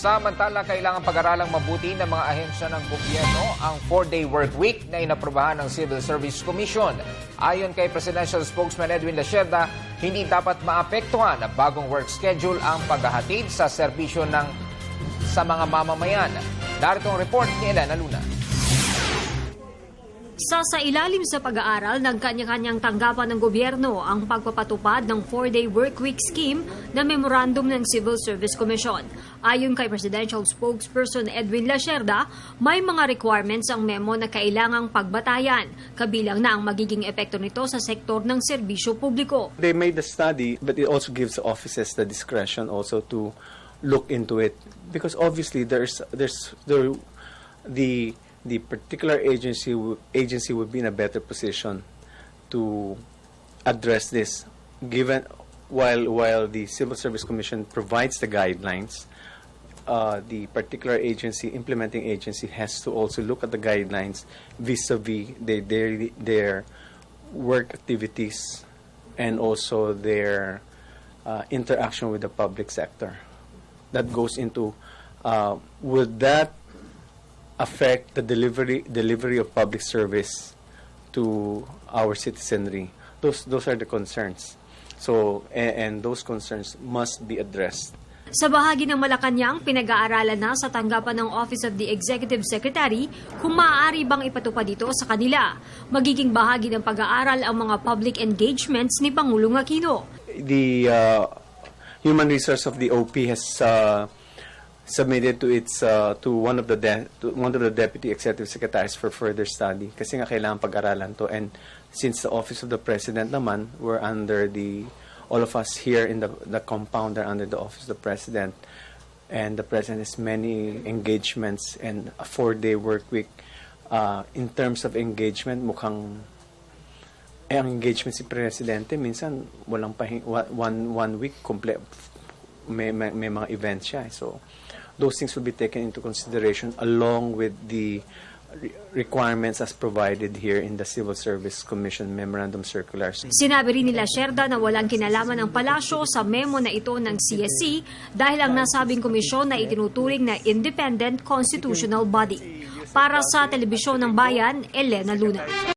Samantala, kailangan pag-aralang mabuti ng mga ahensya ng gobyerno ang 4-day work week na inaprubahan ng Civil Service Commission. Ayon kay Presidential Spokesman Edwin Lacerda, hindi dapat maapektuhan ng bagong work schedule ang paghahatid sa serbisyo sa mga mamamayan. Narito ang report ni Elena Luna. Sa ilalim sa pag-aaral ng kanya-kanyang tanggapan ng gobyerno ang pagpapatupad ng 4-day workweek scheme na memorandum ng Civil Service Commission. Ayon kay Presidential Spokesperson Edwin Lacerda, may mga requirements ang memo na kailangang pagbatayan, kabilang na ang magiging epekto nito sa sektor ng serbisyo publiko. They made the study, but it also gives the offices the discretion also to look into it, because obviously the particular agency would be in a better position to address this, given while the Civil Service Commission provides the guidelines, the particular agency, implementing agency, has to also look at the guidelines vis-a-vis their work activities and also their interaction with the public sector. That goes into would that affect the delivery of public service to our citizenry. Those are the concerns. So and those concerns must be addressed. Sa bahagi ng Malacanang, pinag-aaralan na sa tanggapan ng Office of the Executive Secretary kung maaari bang ipatupad dito sa kanila. Magiging bahagi ng pag-aaral ang mga public engagements ni Pangulong Aquino. The human resource of the OP has submitted to one of the deputy executive secretaries for further study, kasi nga kailangan pag-aralan to, and since the office of the president naman, we're under all of us here in the compound are under the office of the president, and the president has many engagements and a 4-day work week. In terms of engagement, mukhang ang engagement si presidente minsan walang one week complete, may mga events siya, so those things will be taken into consideration along with the requirements as provided here in the Civil Service Commission Memorandum Circulars. Sinabi rin nila Lacerda na walang kinalaman ng palasyo sa memo na ito ng CSC dahil ang nasabing komisyon na itinuturing na independent constitutional body. Para sa Telebisyon ng Bayan, Elena Luna.